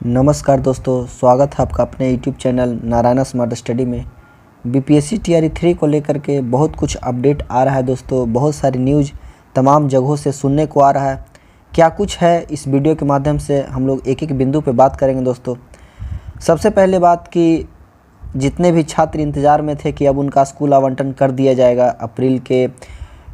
नमस्कार दोस्तों, स्वागत है आपका अपने YouTube channel Narayan smart study में। बीपीएससी टीआरई 3 को लेकर के बहुत कुछ अपडेट आ रहा है दोस्तों। बहुत सारी न्यूज़ तमाम जगहों से सुनने को आ रहा है। क्या कुछ है इस वीडियो के माध्यम से हम लोग एक एक बिंदु पे बात करेंगे दोस्तों। सबसे पहले बात कि जितने भी छात्र इंतज़ार में थे कि अब उनका स्कूल आवंटन कर दिया जाएगा अप्रैल के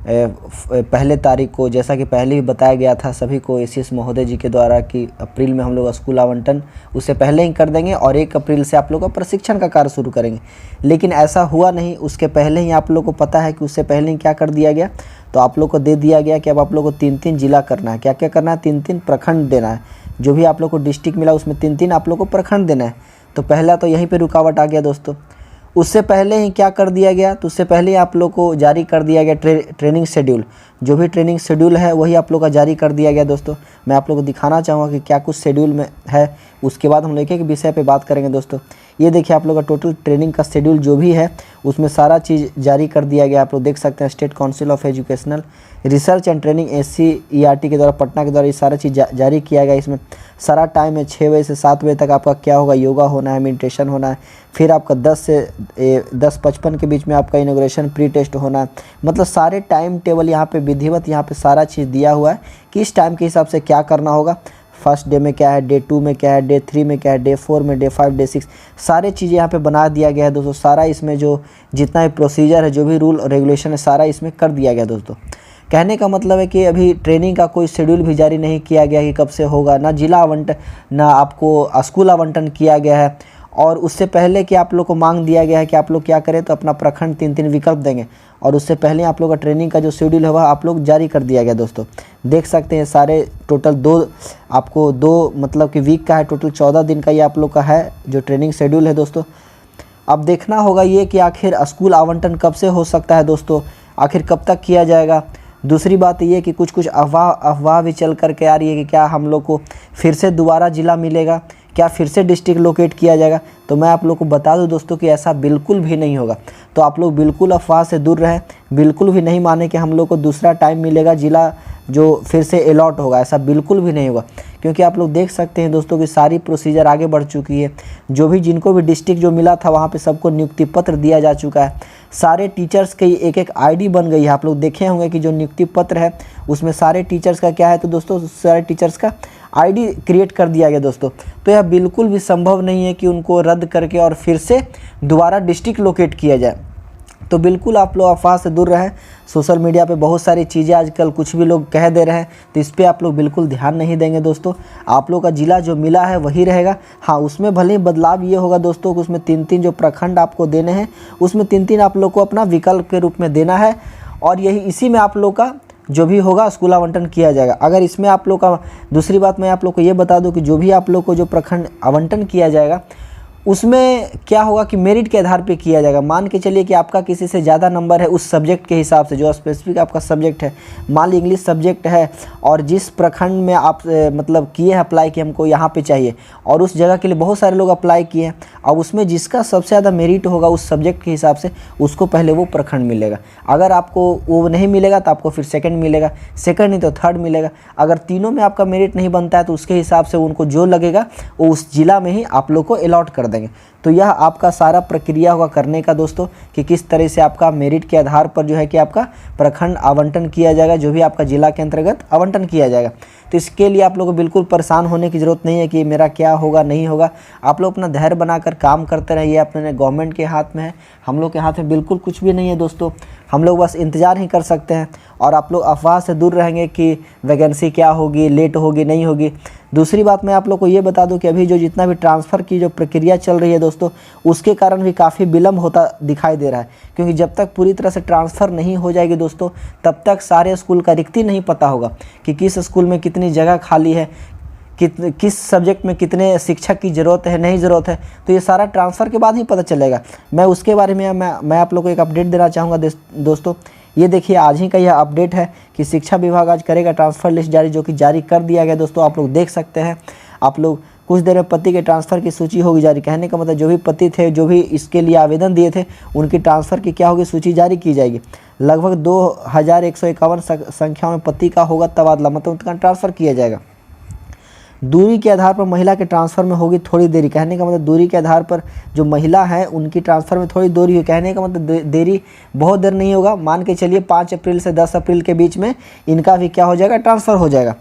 पहले तारीख को, जैसा कि पहले ही बताया गया था सभी को एसीएस महोदय जी के द्वारा कि अप्रैल में हम लोग स्कूल आवंटन उससे पहले ही कर देंगे और 1 अप्रैल से आप लोग का प्रशिक्षण का कार्य शुरू करेंगे। लेकिन ऐसा हुआ नहीं। उसके पहले ही आप लोग को पता है कि उससे पहले ही क्या कर दिया गया, तो आप लोग को दे दिया गया कि अब आप लोग को 3-3 जिला करना है। क्या क्या करना है? 3-3 प्रखंड देना है। जो भी आप लोग को डिस्ट्रिक्ट मिला उसमें 3-3 आप लोग को प्रखंड देना है। तो पहला तो यहीं पर रुकावट आ गया दोस्तों। उससे पहले ही क्या कर दिया गया, तो उससे पहले ही आप लोग को जारी कर दिया गया ट्रेनिंग शेड्यूल। जो भी ट्रेनिंग शेड्यूल है वही आप लोग का जारी कर दिया गया दोस्तों। मैं आप लोग को दिखाना चाहूँगा कि क्या कुछ शेड्यूल में है। उसके बाद हम लोग एक एक विषय पे बात करेंगे दोस्तों। ये देखिए आप लोग का टोटल ट्रेनिंग का शेड्यूल जो भी है उसमें सारा चीज़ जारी कर दिया गया। आप लोग देख सकते हैं state council of educational research and training SCERT के द्वारा पटना के द्वारा ये सारा चीज़ जारी किया गया। इसमें सारा टाइम है 6 बजे से 7 बजे तक आपका क्या होगा, योगा होना है, मेडिटेशन होना है। फिर आपका 10 से 10:55 के बीच में आपका इनॉग्रेशन प्री टेस्ट होना है। मतलब सारे टाइम टेबल यहाँ पे विधिवत यहाँ पे सारा चीज़ दिया हुआ है कि इस टाइम के हिसाब से क्या करना होगा। फर्स्ट डे में क्या है, डे 2 में क्या है, डे 3 में क्या है, डे 4 में, डे 5, डे 6 सारे चीज़ें यहाँ पे बना दिया गया है दोस्तों। सारा इसमें जो जितना भी प्रोसीजर है, जो भी रूल और रेगुलेशन है, सारा इसमें कर दिया गया दोस्तों। कहने का मतलब है कि अभी ट्रेनिंग का कोई शेड्यूल भी जारी नहीं किया गया कि कब से होगा, ना जिला आवंटन, ना आपको स्कूल आवंटन किया गया है। और उससे पहले कि आप लोग को मांग दिया गया है कि आप लोग क्या करें, तो अपना प्रखंड 3-3 विकल्प देंगे। और उससे पहले आप लोग का ट्रेनिंग का जो शेड्यूल है वह आप लोग जारी कर दिया गया दोस्तों। देख सकते हैं सारे टोटल दो मतलब कि वीक का है, टोटल 14 दिन का ये आप लोग का है जो ट्रेनिंग शेड्यूल है दोस्तों। अब देखना होगा ये कि आखिर स्कूल आवंटन कब से हो सकता है दोस्तों, आखिर कब तक किया जाएगा। दूसरी बात ये कि कुछ अफवाह भी चल कर के आ रही है कि क्या हम लोग को फिर से दोबारा ज़िला मिलेगा, क्या फिर से डिस्ट्रिक्ट लोकेट किया जाएगा। तो मैं आप लोग को बता दूं दोस्तों कि ऐसा बिल्कुल भी नहीं होगा। तो आप लोग बिल्कुल अफवाह से दूर रहें, बिल्कुल भी नहीं माने कि हम लोग को दूसरा टाइम मिलेगा, ज़िला जो फिर से अलॉट होगा, ऐसा बिल्कुल भी नहीं होगा। क्योंकि आप लोग देख सकते हैं दोस्तों कि सारी प्रोसीजर आगे बढ़ चुकी है। जो भी जिनको भी डिस्ट्रिक्ट जो मिला था वहाँ पे सबको नियुक्ति पत्र दिया जा चुका है। सारे टीचर्स की एक आईडी बन गई है। आप लोग देखे होंगे कि जो नियुक्ति पत्र है उसमें सारे टीचर्स का क्या है, तो दोस्तों सारे टीचर्स का आईडी क्रिएट कर दिया गया दोस्तों। तो यह बिल्कुल भी संभव नहीं है कि उनको रद्द करके और फिर से दोबारा डिस्ट्रिक्ट लोकेट किया जाए। तो बिल्कुल आप लोग अफवाह से दूर रहें। सोशल मीडिया पे बहुत सारी चीज़ें आजकल कुछ भी लोग कह दे रहे हैं, तो इस पर आप लोग बिल्कुल ध्यान नहीं देंगे दोस्तों। आप लोग का ज़िला जो मिला है वही रहेगा। हाँ, उसमें भले ही बदलाव ये होगा दोस्तों कि उसमें 3-3 जो प्रखंड आपको देने हैं उसमें 3-3 आप लोग को अपना विकल्प के रूप में देना है। और यही इसी में आप लोग का जो भी होगा स्कूल आवंटन किया जाएगा। अगर इसमें आप लोग का दूसरी बात मैं आप लोग को ये बता दूं कि जो भी आप लोग को जो प्रखंड आवंटन किया जाएगा उसमें क्या होगा कि मेरिट के आधार पे किया जाएगा। मान के चलिए कि आपका किसी से ज़्यादा नंबर है उस सब्जेक्ट के हिसाब से, जो स्पेसिफिक आपका सब्जेक्ट है। मान ली इंग्लिश सब्जेक्ट है और जिस प्रखंड में आप मतलब किए हैं अप्लाई कि हमको यहाँ पे चाहिए, और उस जगह के लिए बहुत सारे लोग अप्लाई किए हैं। अब उसमें जिसका सबसे ज़्यादा मेरिट होगा उस सब्जेक्ट के हिसाब से उसको पहले वो प्रखंड मिलेगा। अगर आपको वो नहीं मिलेगा तो आपको फिर सेकंड मिलेगा, सेकंड नहीं तो थर्ड मिलेगा। अगर तीनों में आपका मेरिट नहीं बनता है तो उसके हिसाब से उनको जो लगेगा वो उस जिला में ही आप लोग को अलॉट कर देंगे। तो यह आपका सारा प्रक्रिया होगा करने का दोस्तों कि किस तरह से आपका मेरिट के आधार पर जो है कि आपका प्रखंड आवंटन किया जाएगा, जो भी आपका जिला के अंतर्गत आवंटन किया जाएगा। तो इसके लिए आप लोगों को बिल्कुल परेशान होने की ज़रूरत नहीं है कि मेरा क्या होगा नहीं होगा। आप लोग अपना धैर्य बनाकर काम करते रहिए। अपने गवर्नमेंट के हाथ में है, हम लोग के हाथ में बिल्कुल कुछ भी नहीं है दोस्तों। हम लोग बस इंतज़ार ही कर सकते हैं। और आप लोग अफवाह से दूर रहेंगे कि वैकेंसी क्या होगी, लेट होगी नहीं होगी। दूसरी बात मैं आप लोग को ये बता दूं कि अभी जो जितना भी ट्रांसफ़र की जो प्रक्रिया चल रही है दोस्तों उसके कारण भी काफ़ी विलम्ब होता दिखाई दे रहा है। क्योंकि जब तक पूरी तरह से ट्रांसफ़र नहीं हो जाएगी दोस्तों तब तक सारे स्कूल का रिक्ति नहीं पता होगा कि किस स्कूल में कितनी जगह खाली है, किस सब्जेक्ट में कितने शिक्षक की ज़रूरत है, नहीं ज़रूरत है। तो ये सारा ट्रांसफ़र के बाद ही पता चलेगा। मैं उसके बारे में मैं आप लोग को एक अपडेट देना चाहूँगा दोस्तों। ये देखिए आज ही का यह अपडेट है कि शिक्षा विभाग आज करेगा ट्रांसफ़र लिस्ट जारी, जो कि जारी कर दिया गया दोस्तों। आप लोग देख सकते हैं। आप लोग कुछ देर में पति के ट्रांसफ़र की सूची होगी जारी। कहने का मतलब जो भी पति थे, जो भी इसके लिए आवेदन दिए थे, उनकी ट्रांसफ़र की क्या होगी, सूची जारी की जाएगी। लगभग 2151 संख्या में पति का होगा तबादला, मतलब उनका ट्रांसफ़र किया जाएगा। दूरी के आधार पर महिला के ट्रांसफ़र में होगी थोड़ी देरी। कहने का मतलब दूरी के आधार पर जो महिला है उनकी ट्रांसफ़र में थोड़ी देरी हुई। कहने का मतलब देरी बहुत देर नहीं होगा। मान के चलिए 5 अप्रैल से 10 अप्रैल के बीच में इनका भी क्या हो जाएगा, ट्रांसफ़र हो जाएगा।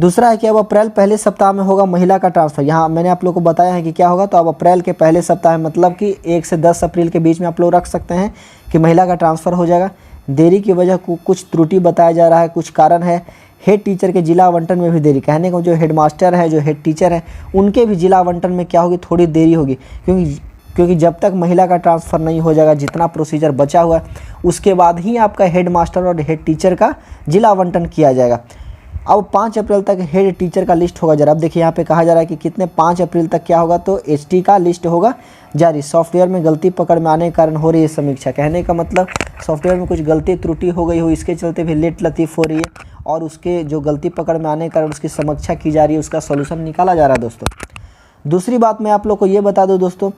दूसरा है कि अब अप्रैल पहले सप्ताह में होगा महिला का ट्रांसफ़र। यहाँ मैंने आप लोग को बताया है कि क्या होगा, तो अब अप्रैल के पहले सप्ताह में मतलब कि 1 से 10 अप्रैल के बीच में आप लोग रख सकते हैं कि महिला का ट्रांसफ़र हो जाएगा। देरी की वजह को कुछ त्रुटि बताया जा रहा है, कुछ कारण है। हेड टीचर के जिला आवंटन में भी देरी। कहने को जो हेड मास्टर है, जो हेड टीचर है, उनके भी जिला आवंटन में क्या होगी, थोड़ी देरी होगी। क्योंकि जब तक महिला का ट्रांसफ़र नहीं हो जाएगा, जितना प्रोसीजर बचा हुआ है उसके बाद ही आपका हेड मास्टर और हेड टीचर का जिला आवंटन किया जाएगा। अब 5 अप्रैल तक हेड टीचर का लिस्ट होगा जारी। अब देखिए यहाँ पे कहा जा रहा है कि कितने 5 अप्रैल तक क्या होगा, तो एचटी का लिस्ट होगा जारी। सॉफ्टवेयर में गलती पकड़ में आने के कारण हो रही है समीक्षा। कहने का मतलब सॉफ्टवेयर में कुछ गलती त्रुटि हो गई हो, इसके चलते भी लेट लतीफ़ हो रही है और उसके जो गलती पकड़ में आने के कारण उसकी समीक्षा की जा रही है, उसका सॉल्यूशन निकाला जा रहा है दोस्तों। दूसरी बात मैं आप लोग को ये बता दूं दोस्तों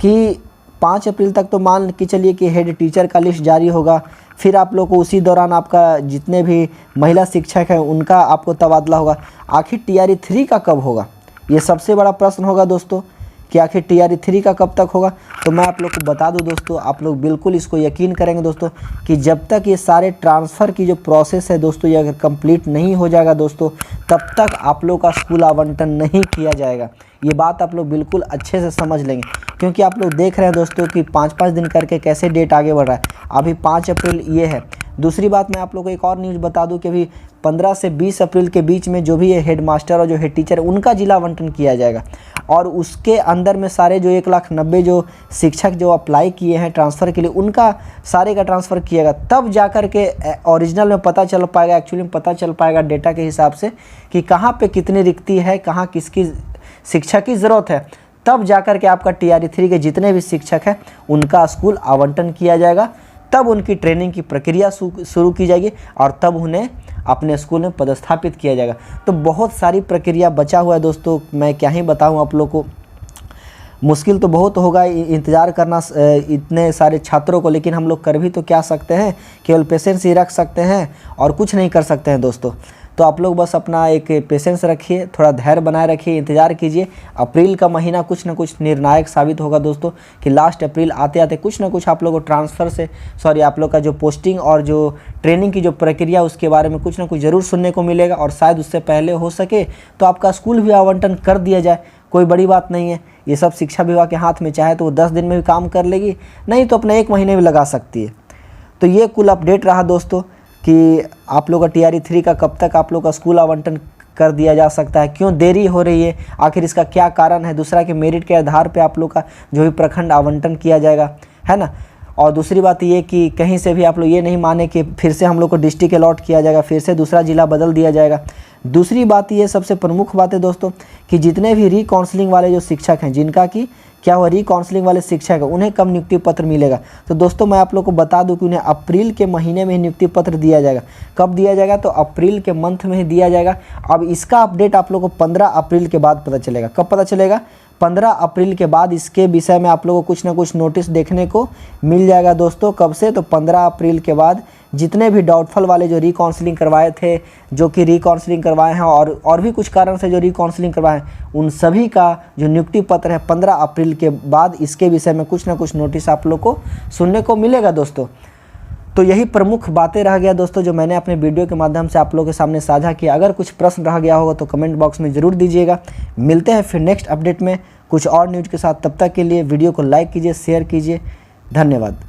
कि 5 अप्रैल तक तो मान के चलिए कि हेड टीचर का लिस्ट जारी होगा। फिर आप लोग को उसी दौरान आपका जितने भी महिला शिक्षक हैं उनका आपको तबादला होगा। आखिर टीआरई 3 का कब होगा, ये सबसे बड़ा प्रश्न होगा दोस्तों कि आखिर टीआरई 3 का कब तक होगा। तो मैं आप लोग को बता दूं दोस्तों, आप लोग बिल्कुल इसको यकीन करेंगे दोस्तों कि जब तक ये सारे ट्रांसफ़र की जो प्रोसेस है दोस्तों, ये अगर कंप्लीट नहीं हो जाएगा दोस्तों, तब तक आप लोग का स्कूल आवंटन नहीं किया जाएगा। ये बात आप लोग बिल्कुल अच्छे से समझ लेंगे, क्योंकि आप लोग देख रहे हैं दोस्तों कि 5-5 दिन करके कैसे डेट आगे बढ़ रहा है। अभी 5 अप्रैल ये है। दूसरी बात मैं आप लोग को एक और न्यूज़ बता दूं कि अभी 15 से 20 अप्रैल के बीच में जो भी हेड मास्टर और जो हेड टीचर है उनका जिला आवंटन किया जाएगा। और उसके अंदर में सारे जो 1,90,000 जो शिक्षक जो अप्लाई किए हैं ट्रांसफ़र के लिए, उनका सारे का ट्रांसफ़र किएगा। तब जा कर के ओरिजिनल में पता चल पाएगा, एक्चुअली में पता चल पाएगा डेटा के हिसाब से कि कहाँ पे कितनी रिक्ति है, कहाँ किसकी शिक्षा की ज़रूरत है। तब जाकर के आपका टीआरई 3 के जितने भी शिक्षक हैं उनका स्कूल आवंटन किया जाएगा। तब उनकी ट्रेनिंग की प्रक्रिया शुरू की जाएगी और तब उन्हें अपने स्कूल में पदस्थापित किया जाएगा। तो बहुत सारी प्रक्रिया बचा हुआ है दोस्तों, मैं क्या ही बताऊं आप लोग को। मुश्किल तो बहुत होगा इंतज़ार करना इतने सारे छात्रों को, लेकिन हम लोग कर भी तो क्या सकते हैं, केवल पेशेंस ही रख सकते हैं और कुछ नहीं कर सकते हैं दोस्तों। तो आप लोग बस अपना एक पेशेंस रखिए, थोड़ा धैर्य बनाए रखिए, इंतज़ार कीजिए। अप्रैल का महीना कुछ ना कुछ निर्णायक साबित होगा दोस्तों कि लास्ट अप्रैल आते आते कुछ ना कुछ आप लोगों को ट्रांसफ़र से आप लोग का जो पोस्टिंग और जो ट्रेनिंग की जो प्रक्रिया उसके बारे में कुछ ना कुछ ज़रूर सुनने को मिलेगा। और शायद उससे पहले हो सके तो आपका स्कूल भी आवंटन कर दिया जाए, कोई बड़ी बात नहीं है। ये सब शिक्षा विभाग के हाथ में, चाहे तो वो 10 दिन में भी काम कर लेगी, नहीं तो अपने 1 महीने भी लगा सकती है। तो ये कुल अपडेट रहा दोस्तों कि आप लोग का टीआरई 3 का कब तक आप लोग का स्कूल आवंटन कर दिया जा सकता है, क्यों देरी हो रही है, आखिर इसका क्या कारण है। दूसरा कि मेरिट के आधार पे आप लोग का जो भी प्रखंड आवंटन किया जाएगा, है ना। और दूसरी बात ये कि कहीं से भी आप लोग ये नहीं माने कि फिर से हम लोग को डिस्ट्रिक्ट अलॉट किया जाएगा, फिर से दूसरा ज़िला बदल दिया जाएगा। दूसरी बात ये सबसे प्रमुख बात है दोस्तों कि जितने भी री-काउंसलिंग वाले जो शिक्षक हैं, जिनका कि क्या हुआ री-काउंसलिंग वाले शिक्षक है, उन्हें कब नियुक्ति पत्र मिलेगा। तो दोस्तों मैं आप लोग को बता दूं कि उन्हें अप्रैल के महीने में ही नियुक्ति पत्र दिया जाएगा। कब दिया जाएगा, तो अप्रैल के मंथ में ही दिया जाएगा। अब इसका अपडेट आप लोग को 15 अप्रैल के बाद पता चलेगा। कब पता चलेगा, 15 अप्रैल के बाद इसके विषय में आप लोगों को कुछ ना कुछ नोटिस देखने को मिल जाएगा दोस्तों। कब से, तो 15 अप्रैल के बाद जितने भी डाउटफुल वाले जो री-काउंसलिंग करवाए थे, जो कि री-काउंसलिंग करवाए हैं और भी कुछ कारण से जो री-काउंसलिंग करवाए हैं, उन सभी का जो नियुक्ति पत्र है 15 अप्रैल के बाद इसके विषय में कुछ ना कुछ नोटिस आप लोग को सुनने को मिलेगा दोस्तों। तो यही प्रमुख बातें रह गया दोस्तों जो मैंने अपने वीडियो के माध्यम से आप लोगों के सामने साझा किया। अगर कुछ प्रश्न रह गया होगा तो कमेंट बॉक्स में ज़रूर दीजिएगा। मिलते हैं फिर नेक्स्ट अपडेट में कुछ और न्यूज़ के साथ। तब तक के लिए वीडियो को लाइक कीजिए, शेयर कीजिए। धन्यवाद।